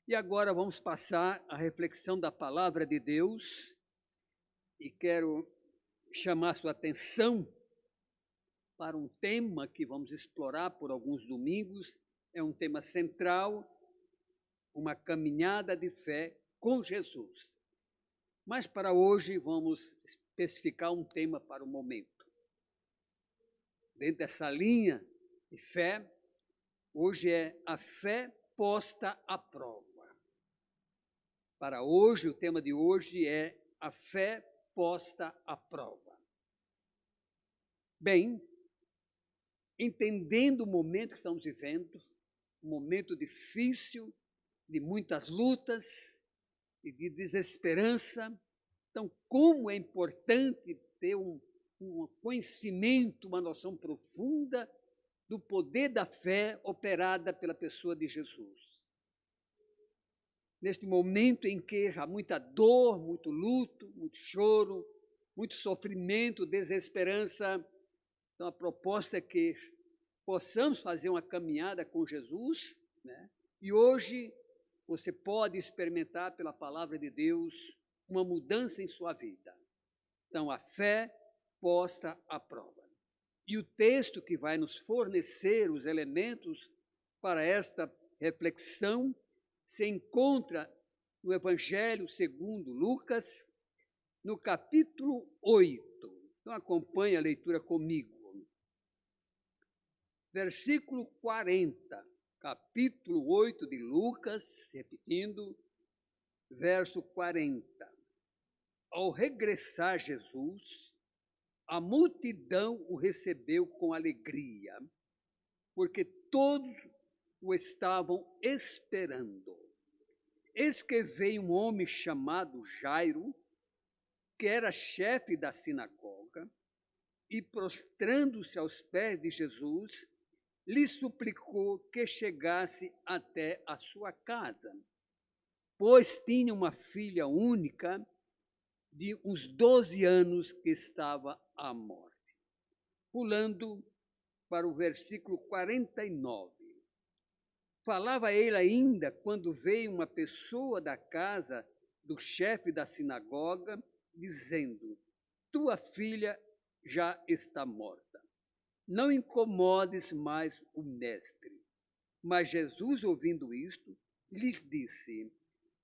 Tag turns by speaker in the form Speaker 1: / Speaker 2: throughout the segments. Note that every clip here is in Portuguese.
Speaker 1: E agora vamos passar à reflexão da palavra de Deus e quero chamar sua atenção para um tema que vamos explorar por alguns domingos. É um tema central, uma caminhada de fé com Jesus. Mas para hoje vamos especificar um tema para o momento. Dentro dessa linha de fé, hoje é a fé posta à prova. Para hoje, o tema de hoje é a fé posta à prova. Bem, entendendo o momento que estamos vivendo, um momento difícil, de muitas lutas e de desesperança, então como é importante ter um conhecimento, uma noção profunda do poder da fé operada pela pessoa de Jesus. Neste momento em que há muita dor, muito luto, muito choro, muito sofrimento, desesperança, então a proposta é que possamos fazer uma caminhada com Jesus, né? E hoje você pode experimentar pela palavra de Deus uma mudança em sua vida. Então a fé posta à prova. E o texto que vai nos fornecer os elementos para esta reflexão se encontra no Evangelho segundo Lucas, no capítulo 8. Então acompanhe a leitura comigo. Versículo 40, capítulo 8 de Lucas, repetindo, verso 40. Ao regressar Jesus, a multidão o recebeu com alegria, porque todos o estavam esperando. Eis que veio um homem chamado Jairo, que era chefe da sinagoga, e prostrando-se aos pés de Jesus, lhe suplicou que chegasse até a sua casa, pois tinha uma filha única de uns 12 anos que estava à morte. Pulando para o versículo 49. Falava ele ainda quando veio uma pessoa da casa do chefe da sinagoga, dizendo: tua filha já está morta. Não incomodes mais o mestre. Mas Jesus, ouvindo isto, lhes disse: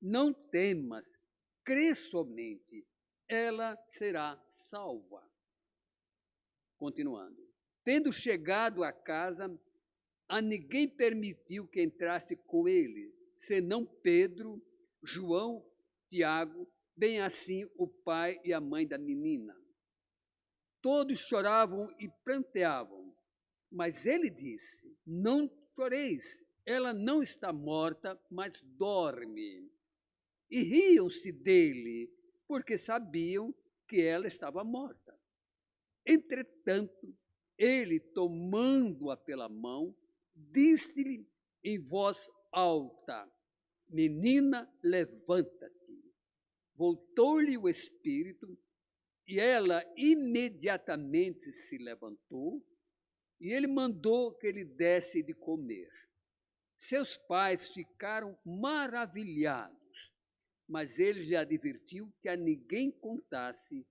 Speaker 1: não temas, crê somente, ela será salva. Continuando. Tendo chegado à casa, a ninguém permitiu que entrasse com ele, senão Pedro, João, Tiago, bem assim o pai e a mãe da menina. Todos choravam e pranteavam, mas ele disse: não choreis, ela não está morta, mas dorme. E riam-se dele, porque sabiam que ela estava morta. Entretanto, ele, tomando-a pela mão, disse-lhe em voz alta: menina, levanta-te. Voltou-lhe o espírito e ela imediatamente se levantou e ele mandou que lhe desse de comer. Seus pais ficaram maravilhados, mas ele lhe advertiu que a ninguém contasse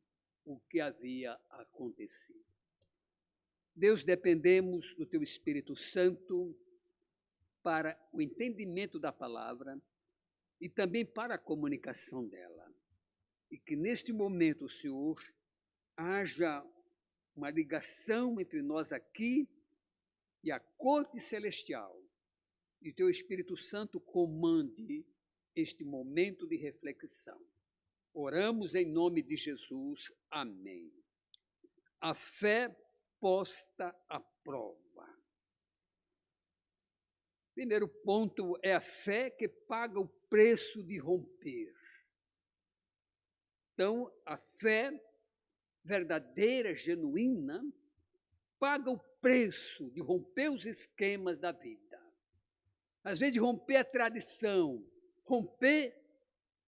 Speaker 1: o que havia acontecido. Deus, dependemos do teu Espírito Santo para o entendimento da palavra e também para a comunicação dela. E que neste momento, Senhor, haja uma ligação entre nós aqui e a corte celestial. E teu Espírito Santo comande este momento de reflexão. Oramos em nome de Jesus. Amém. A fé posta à prova. Primeiro ponto é a fé que paga o preço de romper. Então, a fé verdadeira, genuína, paga o preço de romper os esquemas da vida. Às vezes, romper a tradição, romper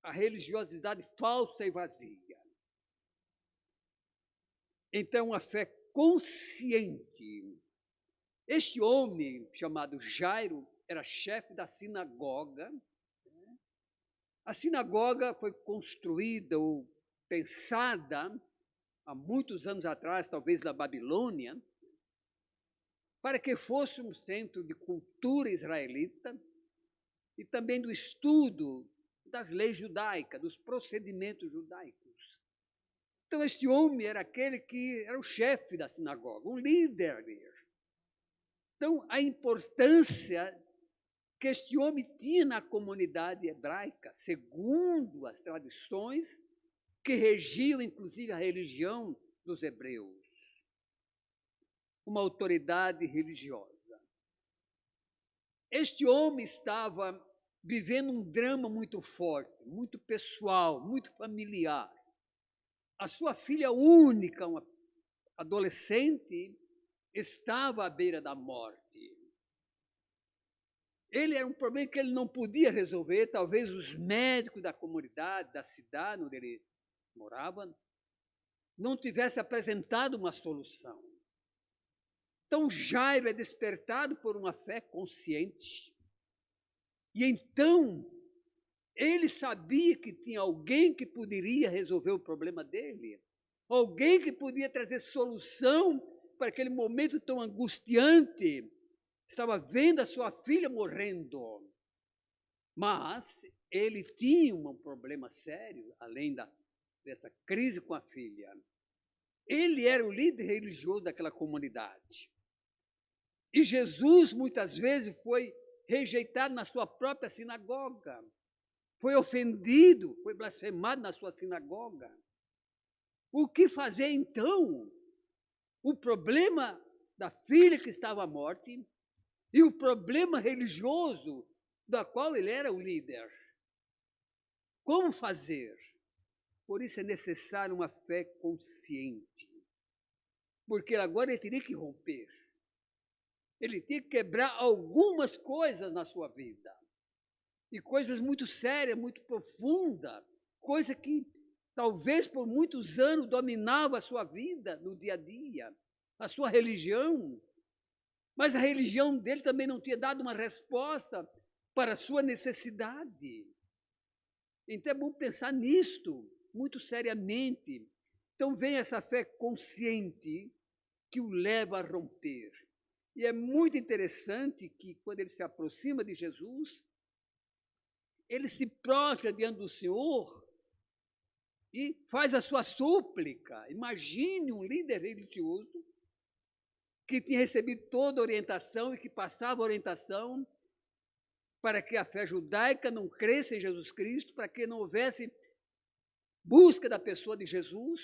Speaker 1: a religiosidade falsa e vazia. Então, a fé consciente. Este homem, chamado Jairo, era chefe da sinagoga, A sinagoga foi construída ou pensada há muitos anos atrás, talvez na Babilônia, para que fosse um centro de cultura israelita e também do estudo das leis judaicas, dos procedimentos judaicos. Então, este homem era aquele que era o chefe da sinagoga, o líder. Então, a importância que este homem tinha na comunidade hebraica, segundo as tradições que regiam, inclusive, a religião dos hebreus. Uma autoridade religiosa. Este homem estava vivendo um drama muito forte, muito pessoal, muito familiar. A sua filha única, uma adolescente, estava à beira da morte. Ele era um problema que ele não podia resolver, talvez os médicos da comunidade, da cidade onde ele morava, não tivessem apresentado uma solução. Então Jairo é despertado por uma fé consciente. E então ele sabia que tinha alguém que poderia resolver o problema dele, alguém que podia trazer solução para aquele momento tão angustiante. Estava vendo a sua filha morrendo, mas ele tinha um problema sério, além dessa crise com a filha. Ele era o líder religioso daquela comunidade. E Jesus, muitas vezes, foi rejeitado na sua própria sinagoga. Foi ofendido, foi blasfemado na sua sinagoga. O que fazer então? O problema da filha que estava à morte e o problema religioso da qual ele era o líder. Como fazer? Por isso é necessário uma fé consciente. Porque agora ele teria que romper. Ele tinha que quebrar algumas coisas na sua vida. E coisas muito sérias, muito profundas. Coisa que talvez por muitos anos dominava a sua vida no dia a dia. A sua religião. Mas a religião dele também não tinha dado uma resposta para a sua necessidade. Então é bom pensar nisto muito seriamente. Então vem essa fé consciente que o leva a romper. E é muito interessante que quando ele se aproxima de Jesus, ele se prostra diante do Senhor e faz a sua súplica. Imagine um líder religioso que tinha recebido toda a orientação e que passava a orientação para que a fé judaica não cresça em Jesus Cristo, para que não houvesse busca da pessoa de Jesus.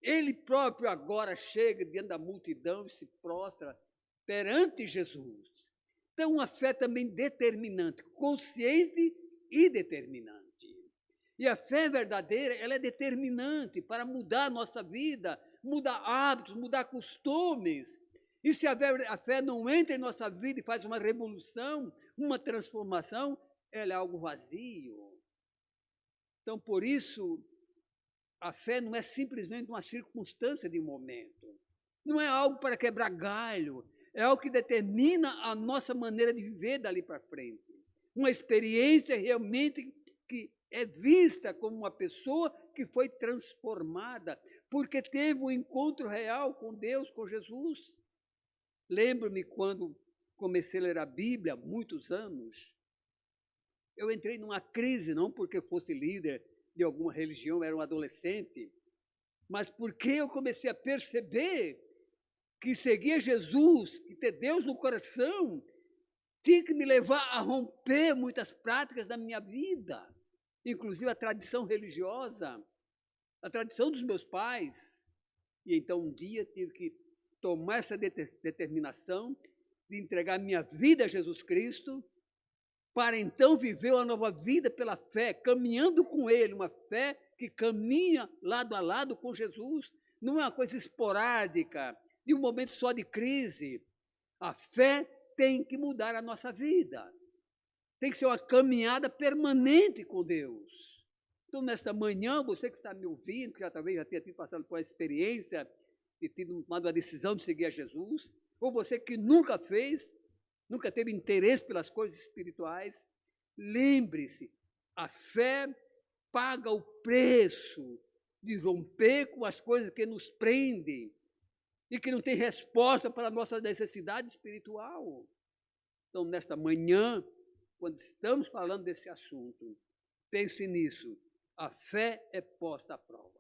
Speaker 1: Ele próprio agora chega diante da multidão e se prostra perante Jesus. Então, uma fé também determinante, consciente e determinante. E a fé verdadeira, ela é determinante para mudar a nossa vida, mudar hábitos, mudar costumes. E se a fé não entra em nossa vida e faz uma revolução, uma transformação, ela é algo vazio. Então, por isso, a fé não é simplesmente uma circunstância de um momento. Não é algo para quebrar galho. É algo que determina a nossa maneira de viver dali para frente. Uma experiência realmente que é vista como uma pessoa que foi transformada, porque teve um encontro real com Deus, com Jesus. Lembro-me quando comecei a ler a Bíblia, há muitos anos, eu entrei numa crise, não porque fosse líder de alguma religião, era um adolescente, mas porque eu comecei a perceber que seguir Jesus, que ter Deus no coração, tinha que me levar a romper muitas práticas da minha vida, inclusive a tradição religiosa, a tradição dos meus pais. E então um dia tive que tomar essa determinação de entregar minha vida a Jesus Cristo, para então viver uma nova vida pela fé, caminhando com Ele, uma fé que caminha lado a lado com Jesus, não é uma coisa esporádica, de um momento só de crise. A fé tem que mudar a nossa vida, tem que ser uma caminhada permanente com Deus. Então, nesta manhã, você que está me ouvindo, que talvez já tenha tido passado por uma experiência de ter tomado a decisão de seguir a Jesus, ou você que nunca fez, nunca teve interesse pelas coisas espirituais, lembre-se, A fé paga o preço de romper com as coisas que nos prendem e que não tem resposta para a nossa necessidade espiritual. Então, nesta manhã, quando estamos falando desse assunto, pense nisso. A fé é posta à prova.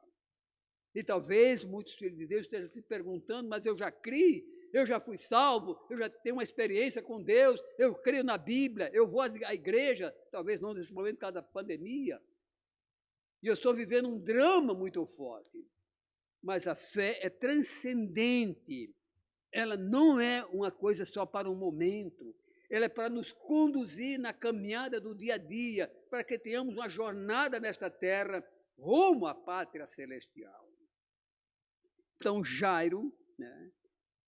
Speaker 1: E talvez muitos filhos de Deus estejam se perguntando, mas eu já criei, eu já fui salvo, eu já tenho uma experiência com Deus, eu creio na Bíblia, eu vou à igreja, talvez não nesse momento por causa da pandemia, e eu estou vivendo um drama muito forte. Mas a fé é transcendente, ela não é uma coisa só para um momento, ela é para nos conduzir na caminhada do dia a dia, para que tenhamos uma jornada nesta terra rumo à pátria celestial. Então, Jairo, né,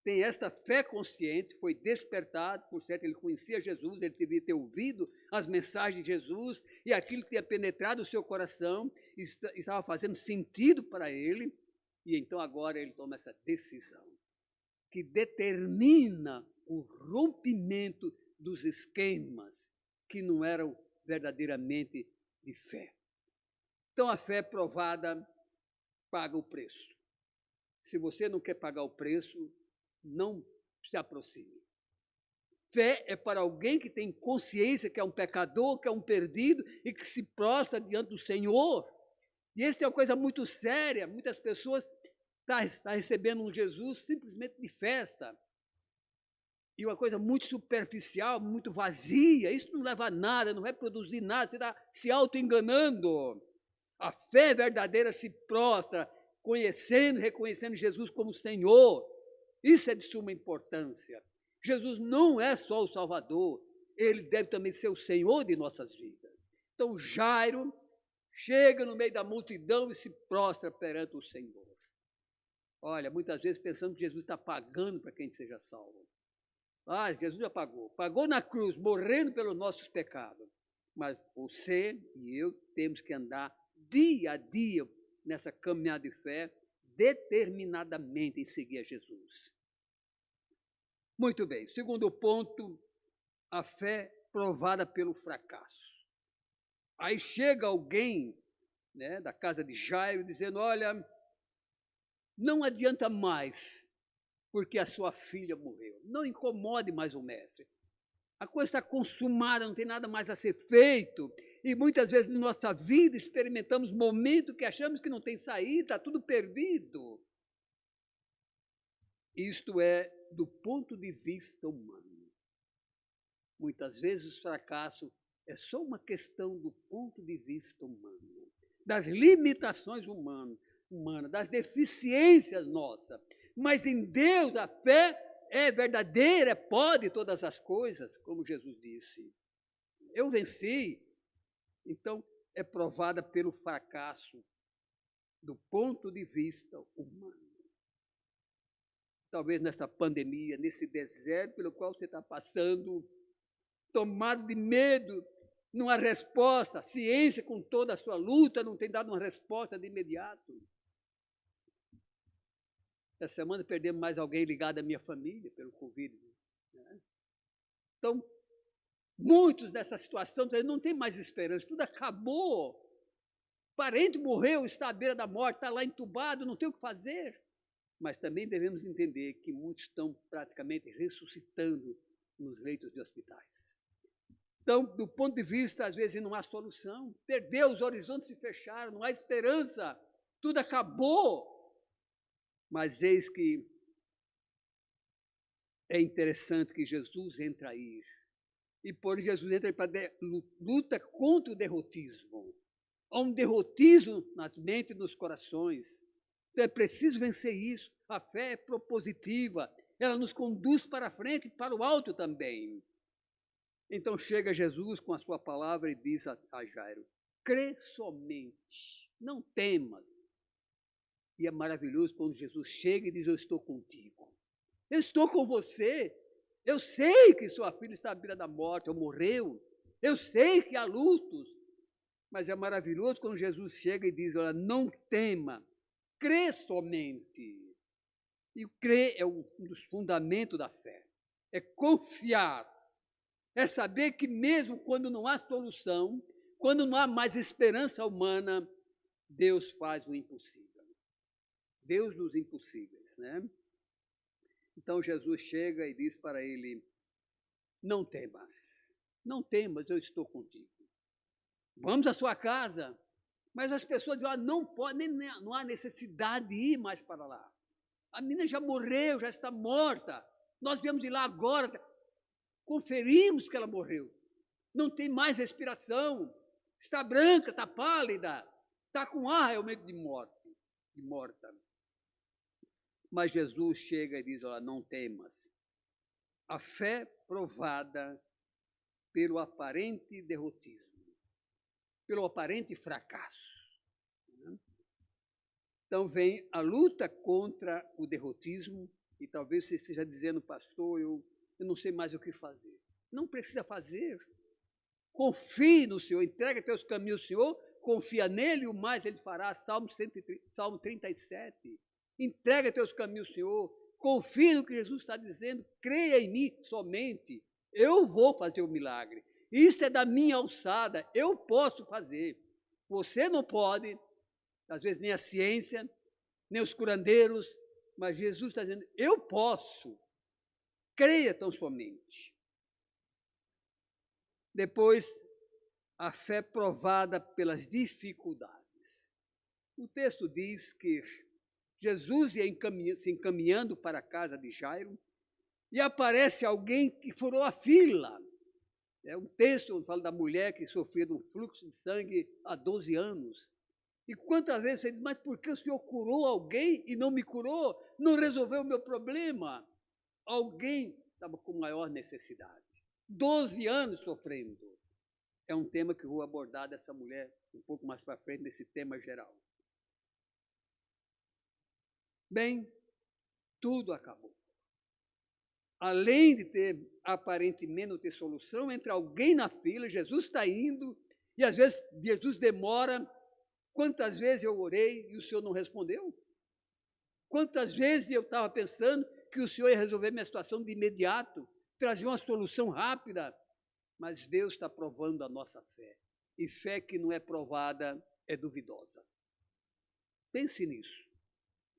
Speaker 1: tem esta fé consciente, foi despertado, por certo, ele conhecia Jesus, ele devia ter ouvido as mensagens de Jesus, e aquilo tinha penetrado o seu coração, e estava fazendo sentido para ele, e então agora ele toma essa decisão, que determina o rompimento dos esquemas que não eram verdadeiramente de fé. Então, a fé provada paga o preço. Se você não quer pagar o preço, não se aproxime. Fé é para alguém que tem consciência que é um pecador, que é um perdido e que se prostra diante do Senhor. E essa é uma coisa muito séria. Muitas pessoas estão recebendo um Jesus simplesmente de festa. E uma coisa muito superficial, muito vazia. Isso não leva a nada, não vai produzir nada, você está se auto-enganando. A fé verdadeira se prostra, conhecendo, reconhecendo Jesus como Senhor. Isso é de suma importância. Jesus não é só o Salvador, ele deve também ser o Senhor de nossas vidas. Então, Jairo chega no meio da multidão e se prostra perante o Senhor. Olha, muitas vezes pensamos que Jesus está pagando para quem seja salvo. Ah, Jesus já pagou. Pagou na cruz, morrendo pelos nossos pecados. Mas você e eu temos que andar dia a dia nessa caminhada de fé, determinadamente em seguir a Jesus. Muito bem. Segundo ponto, a fé provada pelo fracasso. Aí chega alguém, né, da casa de Jairo dizendo, olha, não adianta mais, porque a sua filha morreu. Não incomode mais o mestre. A coisa está consumada, não tem nada mais a ser feito. E muitas vezes na nossa vida experimentamos momentos que achamos que não tem saída, está tudo perdido. Isto é do ponto de vista humano. Muitas vezes o fracasso é só uma questão do ponto de vista humano, das limitações humanas, das deficiências nossas. Mas em Deus a fé é verdadeira, pode todas as coisas, como Jesus disse. Eu venci. Então, é provada pelo fracasso do ponto de vista humano. Talvez nessa pandemia, nesse deserto pelo qual você está passando, tomado de medo, não há resposta. A ciência, com toda a sua luta, não tem dado uma resposta de imediato. Essa semana perdemos mais alguém ligado à minha família pelo Covid. Né? Então, muitos dessa situação não tem mais esperança, tudo acabou. Parente morreu, está à beira da morte, está lá entubado, não tem o que fazer. Mas também devemos entender que muitos estão praticamente ressuscitando nos leitos de hospitais. Então, do ponto de vista, às vezes não há solução. Perdeu, os horizontes se fecharam, não há esperança, tudo acabou. Mas eis que é interessante que Jesus entra aí. E por Jesus entra para luta contra o derrotismo. Há um derrotismo nas mentes e nos corações. Então é preciso vencer isso. A fé é propositiva. Ela nos conduz para frente e para o alto também. Então chega Jesus com a sua palavra e diz a Jairo, crê somente, não temas. E é maravilhoso quando Jesus chega e diz, eu estou contigo. Eu estou com você. Eu sei que sua filha está à beira da morte, ou morreu. Eu sei que há lutos. Mas é maravilhoso quando Jesus chega e diz, olha, não tema, crê somente. E crer é um dos fundamentos da fé. É confiar. É saber que mesmo quando não há solução, Quando não há mais esperança humana, Deus faz o impossível. Deus dos impossíveis, né? Então Jesus chega e diz para ele: não temas, não temas, eu estou contigo. Vamos à sua casa. Mas as pessoas dizem: não pode, não há necessidade de ir mais para lá. A menina já morreu, já está morta. Nós viemos de lá agora, conferimos que ela morreu. Não tem mais respiração, está branca, está pálida, está com ar realmente de morta. Mas Jesus chega e diz: olha, não temas. A fé provada pelo aparente derrotismo, pelo aparente fracasso. Então vem a luta contra o derrotismo, e talvez você esteja dizendo: pastor, eu não sei mais o que fazer. Não precisa fazer. Confie no Senhor, entrega teus caminhos ao Senhor, confia nele, o mais ele fará. Salmo 37. Entrega teus caminhos ao Senhor, confie no que Jesus está dizendo, creia em mim somente. Eu vou fazer o milagre. Isso é da minha alçada, eu posso fazer. Você não pode, às vezes nem a ciência, nem os curandeiros, mas Jesus está dizendo: eu posso. Creia tão somente. Depois, a fé provada pelas dificuldades. O texto diz que Jesus ia se encaminhando para a casa de Jairo e aparece alguém que furou a fila. É um texto onde fala da mulher que sofria de um fluxo de sangue há 12 anos. E quantas vezes você diz: mas por que o Senhor curou alguém e não me curou? Não resolveu o meu problema? Alguém estava com maior necessidade. 12 anos sofrendo. É um tema que eu vou abordar dessa mulher um pouco mais para frente, nesse tema geral. Bem, tudo acabou. Além de ter, aparentemente, não ter solução, entra alguém na fila, Jesus está indo, e às vezes Jesus demora. Quantas vezes eu orei e o Senhor não respondeu? Quantas vezes eu estava pensando que o Senhor ia resolver minha situação de imediato, trazer uma solução rápida, mas Deus está provando a nossa fé. E fé que não é provada é duvidosa. Pense nisso.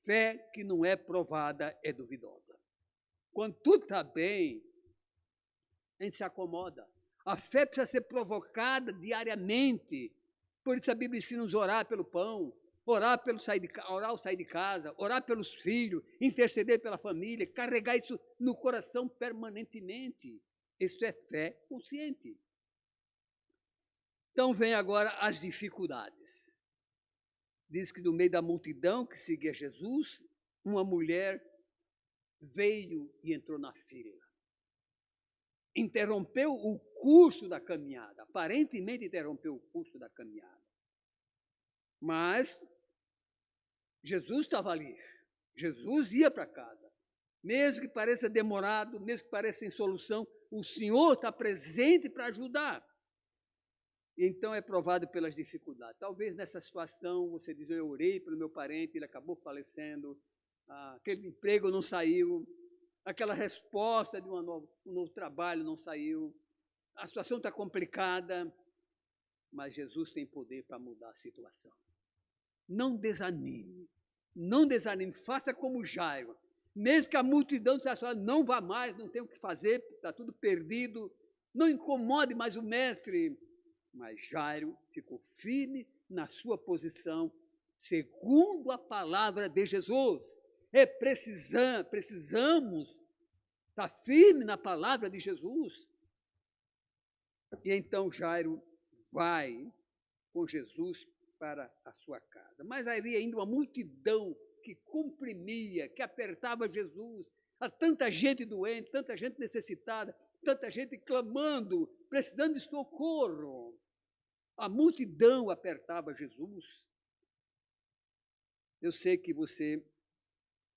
Speaker 1: Fé que não é provada é duvidosa. Quando tudo está bem, a gente se acomoda. A fé precisa ser provocada diariamente. Por isso a Bíblia ensina-nos a orar pelo pão, orar ao sair de casa, orar pelos filhos, interceder pela família, carregar isso no coração permanentemente. Isso é fé consciente. Então vem agora as dificuldades. Diz que no meio da multidão que seguia Jesus, uma mulher veio e entrou na fila. Interrompeu o curso da caminhada, aparentemente interrompeu o curso da caminhada. Mas Jesus estava ali, Jesus ia para casa. Mesmo que pareça demorado, mesmo que pareça sem solução, o Senhor está presente para ajudar. Então é provado pelas dificuldades. Talvez nessa situação você diz: eu orei pelo meu parente, ele acabou falecendo, aquele emprego não saiu, aquela resposta de um novo trabalho não saiu, a situação está complicada, mas Jesus tem poder para mudar a situação. Não desanime, faça como Jairo. Mesmo que a multidão dissesse: não vá mais, não tem o que fazer, está tudo perdido, não incomode mais o mestre. Mas Jairo ficou firme na sua posição, segundo a palavra de Jesus. Precisamos estar firme na palavra de Jesus. E então Jairo vai com Jesus para a sua casa. Mas havia ainda uma multidão que comprimia, que apertava Jesus. Há tanta gente doente, tanta gente necessitada, tanta gente clamando, precisando de socorro. A multidão apertava Jesus. Eu sei que você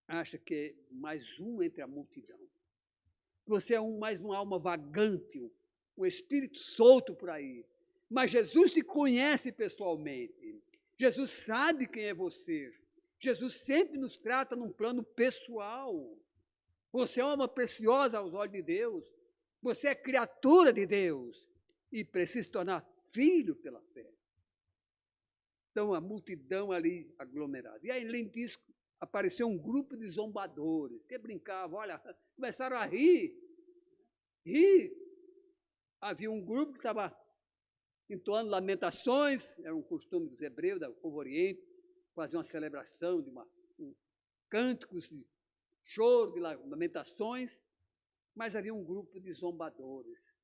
Speaker 1: acha que é mais um entre a multidão. Você é mais uma alma vagante, um espírito solto por aí. Mas Jesus te conhece pessoalmente. Jesus sabe quem é você. Jesus sempre nos trata num plano pessoal. Você é uma alma preciosa aos olhos de Deus. Você é criatura de Deus. E precisa se tornar filho pela fé. Então, a multidão ali aglomerada. E aí, além disso, apareceu um grupo de zombadores, que brincavam, olha, começaram a rir. Havia um grupo que estava entoando lamentações, era um costume dos hebreus, do povo oriente, fazer uma celebração de cânticos de choro, de lamentações, mas havia um grupo de zombadores.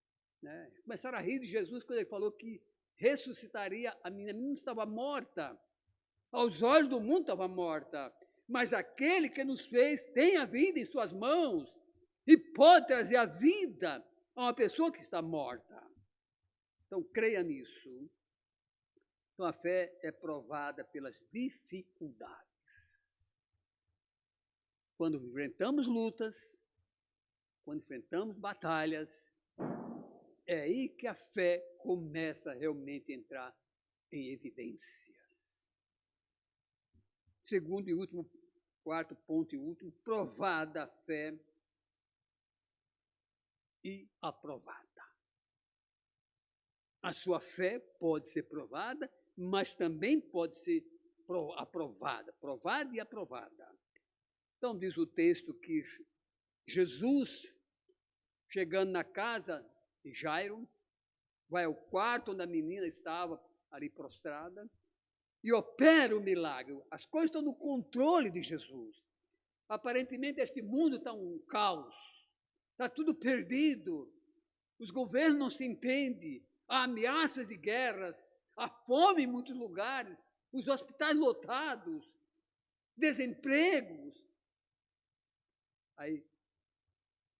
Speaker 1: Né? Começaram a rir de Jesus quando ele falou que ressuscitaria a menina. A menina estava morta, aos olhos do mundo estava morta, mas aquele que nos fez tem a vida em suas mãos e pode trazer a vida a uma pessoa que está morta. Então, creia nisso. Então, a fé é provada pelas dificuldades. Quando enfrentamos lutas, quando enfrentamos batalhas, é aí que a fé começa realmente a entrar em evidências. Segundo e último, quarto ponto e último, provada a fé e aprovada. A sua fé pode ser provada, mas também pode ser aprovada, provada e aprovada. Então, diz o texto que Jesus, chegando na casa de Jairo, vai ao quarto onde a menina estava ali prostrada e opera o milagre. As coisas estão no controle de Jesus. Aparentemente, este mundo está um caos, está tudo perdido, os governos não se entendem, há ameaças de guerras, há fome em muitos lugares, os hospitais lotados, desempregos. Aí,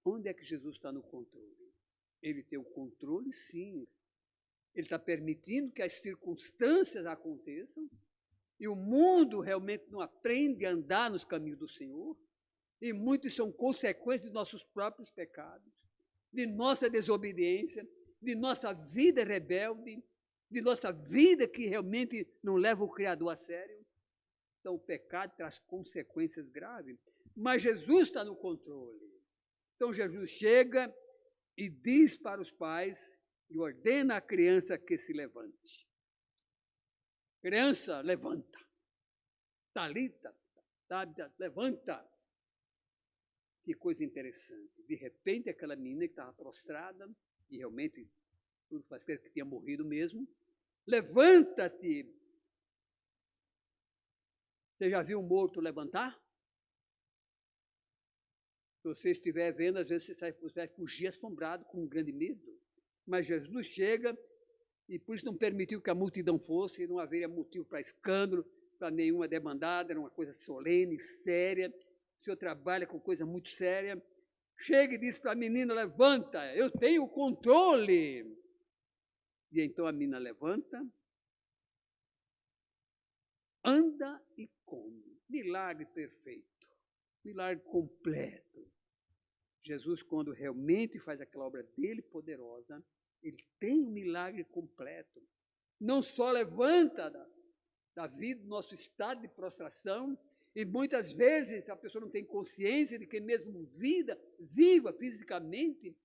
Speaker 1: onde é que Jesus está no controle? Ele tem o controle, sim. Ele está permitindo que as circunstâncias aconteçam e o mundo realmente não aprende a andar nos caminhos do Senhor, e muitos são consequências de nossos próprios pecados, de nossa desobediência, de nossa vida rebelde, de nossa vida que realmente não leva o Criador a sério. Então, o pecado traz consequências graves, mas Jesus está no controle. Então, Jesus chega e diz para os pais e ordena à criança que se levante. Criança, levanta. Talita, levanta. Que coisa interessante. De repente, aquela menina que estava prostrada, e realmente tudo faz crer que tinha morrido mesmo, levanta-te. Você já viu um morto levantar? Se você estiver vendo, às vezes você vai fugir assombrado com um grande medo. Mas Jesus chega e por isso não permitiu que a multidão fosse, não haveria motivo para escândalo, para nenhuma demandada, era uma coisa solene, séria. O senhor trabalha com coisa muito séria. Chega e diz para a menina, levanta, eu tenho o controle. E então a menina levanta, anda e come. Milagre perfeito, milagre completo. Jesus, quando realmente faz aquela obra dele poderosa, ele tem um milagre completo. Não só levanta da vida, do nosso estado de prostração, e muitas vezes a pessoa não tem consciência de que mesmo viva fisicamente,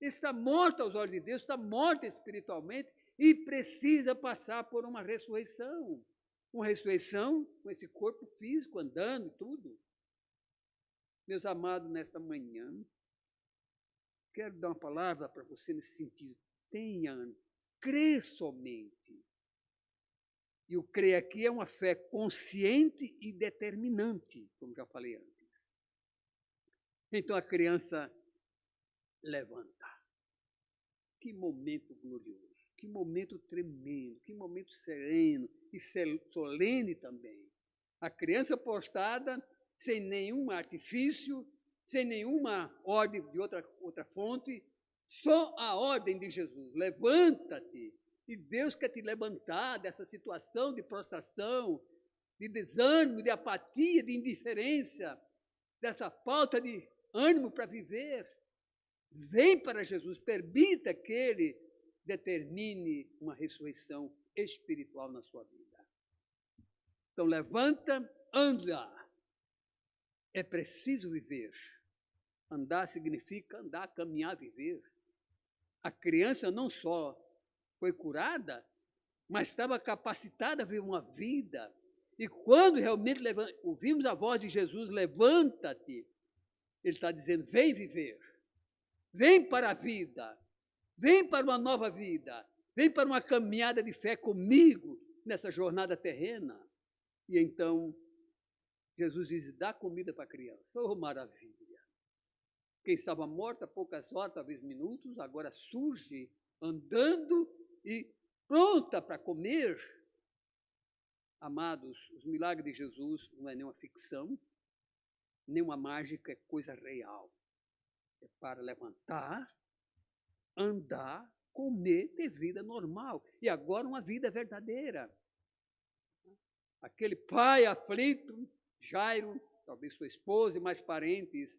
Speaker 1: está morta aos olhos de Deus, está morta espiritualmente e precisa passar por uma ressurreição. Uma ressurreição com esse corpo físico andando e tudo. Meus amados, nesta manhã, quero dar uma palavra para você nesse sentido. Crê somente. E o crer aqui é uma fé consciente e determinante, como já falei antes. Então a criança levanta. Que momento glorioso, que momento tremendo, que momento sereno e solene também. A criança postada, sem nenhum artifício, sem nenhuma ordem de outra fonte, só a ordem de Jesus. Levanta-te. E Deus quer te levantar dessa situação de prostração, de desânimo, de apatia, de indiferença, dessa falta de ânimo para viver. Vem para Jesus, permita que Ele determine uma ressurreição espiritual na sua vida. Então levanta, anda. É preciso viver. Andar significa andar, caminhar, viver. A criança não só foi curada, mas estava capacitada a viver uma vida. E quando realmente ouvimos a voz de Jesus, levanta-te, ele está dizendo, vem viver, vem para a vida, vem para uma nova vida, vem para uma caminhada de fé comigo nessa jornada terrena. E então, Jesus diz, dá comida para a criança. Oh, maravilha! Quem estava morto há poucas horas, talvez minutos, agora surge andando e pronta para comer. Amados, os milagres de Jesus não é nenhuma ficção, nenhuma mágica, é coisa real. É para levantar, andar, comer, ter vida normal. E agora uma vida verdadeira. Aquele pai aflito, Jairo, talvez sua esposa e mais parentes,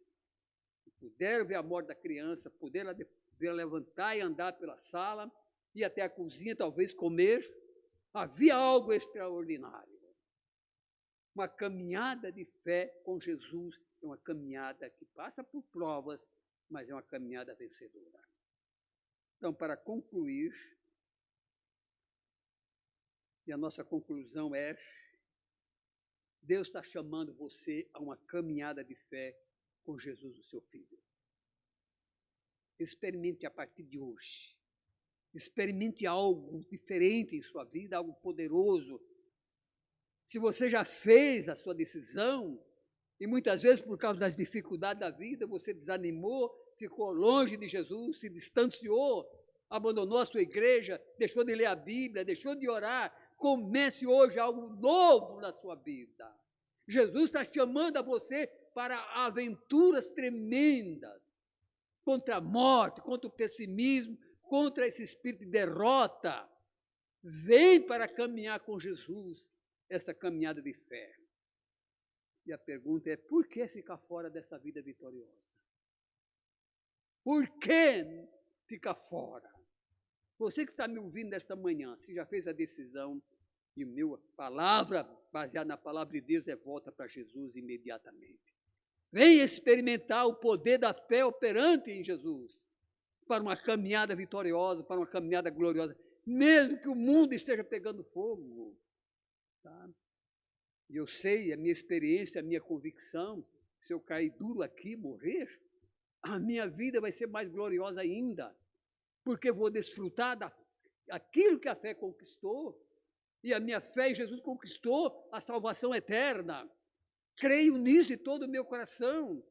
Speaker 1: puderam ver a morte da criança, puderam ver levantar e andar pela sala, ir até a cozinha, talvez comer. Havia algo extraordinário. Uma caminhada de fé com Jesus é uma caminhada que passa por provas, mas é uma caminhada vencedora. Então, para concluir, e a nossa conclusão é, Deus está chamando você a uma caminhada de fé com Jesus, o seu Filho. Experimente a partir de hoje. Experimente algo diferente em sua vida, algo poderoso. Se você já fez a sua decisão, e muitas vezes por causa das dificuldades da vida, você desanimou, ficou longe de Jesus, se distanciou, abandonou a sua igreja, deixou de ler a Bíblia, deixou de orar, comece hoje algo novo na sua vida. Jesus está chamando a você para aventuras tremendas, contra a morte, contra o pessimismo, contra esse espírito de derrota. Vem para caminhar com Jesus, essa caminhada de fé. E a pergunta é, por que ficar fora dessa vida vitoriosa? Por que ficar fora? Você que está me ouvindo nesta manhã, se já fez a decisão, e a minha palavra, baseada na palavra de Deus, é volta para Jesus imediatamente. Venha experimentar o poder da fé operante em Jesus, para uma caminhada vitoriosa, para uma caminhada gloriosa, mesmo que o mundo esteja pegando fogo. Tá? E eu sei, a minha experiência, a minha convicção, se eu cair duro aqui, morrer, a minha vida vai ser mais gloriosa ainda, porque vou desfrutar daquilo que a fé conquistou, e a minha fé em Jesus conquistou a salvação eterna. Creio nisso de todo o meu coração.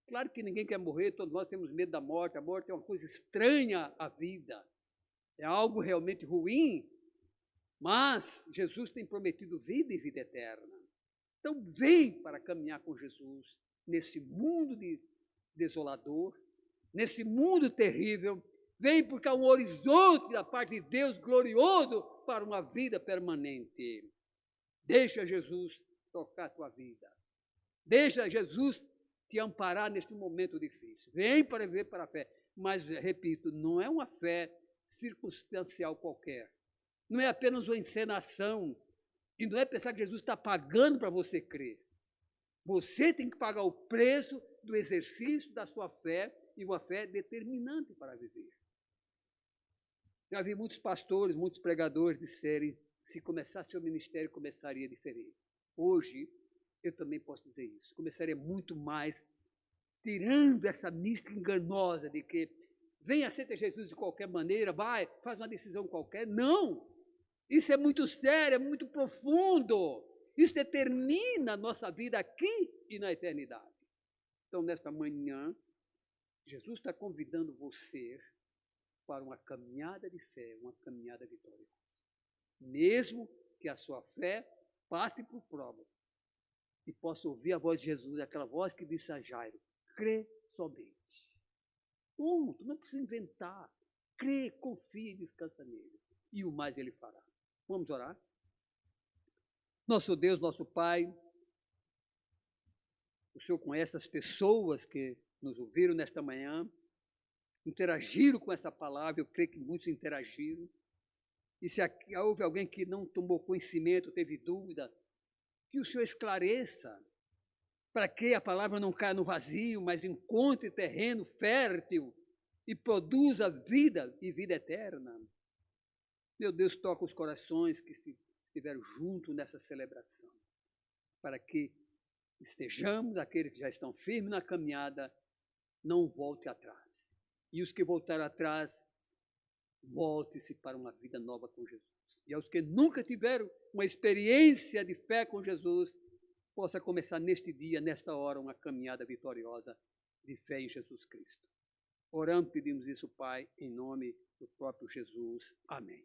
Speaker 1: Claro que ninguém quer morrer, todos nós temos medo da morte. A morte é uma coisa estranha à vida. É algo realmente ruim, mas Jesus tem prometido vida e vida eterna. Então vem para caminhar com Jesus nesse mundo desolador, nesse mundo terrível. Vem porque há um horizonte da parte de Deus glorioso para uma vida permanente. Deixa Jesus tocar a tua vida. Deixa Jesus te amparar neste momento difícil. Vem para viver para a fé. Mas, repito, não é uma fé circunstancial qualquer. Não é apenas uma encenação. E não é pensar que Jesus está pagando para você crer. Você tem que pagar o preço do exercício da sua fé, e uma fé determinante para viver. Já vi muitos pastores, muitos pregadores disserem, se começasse seu ministério, começaria diferente. Hoje, eu também posso dizer isso. Começaria muito mais, tirando essa mística enganosa de que vem, aceita Jesus de qualquer maneira, vai, faz uma decisão qualquer. Não! Isso é muito sério, é muito profundo. Isso determina a nossa vida aqui e na eternidade. Então, nesta manhã, Jesus está convidando você para uma caminhada de fé, uma caminhada vitoriosa. Mesmo que a sua fé passe por prova e possa ouvir a voz de Jesus, aquela voz que disse a Jairo, crê somente. Ponto, não precisa inventar. Crê, confia e descansa nele. E o mais ele fará. Vamos orar? Nosso Deus, nosso Pai, o Senhor conhece as pessoas que nos ouviram nesta manhã, interagiram com essa palavra, eu creio que muitos interagiram. E se houve alguém que não tomou conhecimento, teve dúvida, que o Senhor esclareça, para que a palavra não caia no vazio, mas encontre terreno fértil e produza vida e vida eterna. Meu Deus, toca os corações que estiveram juntos nessa celebração, para que estejamos, aqueles que já estão firmes na caminhada, não volte atrás. E os que voltaram atrás, volte-se para uma vida nova com Jesus. E aos que nunca tiveram uma experiência de fé com Jesus, possa começar neste dia, nesta hora, uma caminhada vitoriosa de fé em Jesus Cristo. Oramos, pedimos isso, Pai, em nome do próprio Jesus. Amém.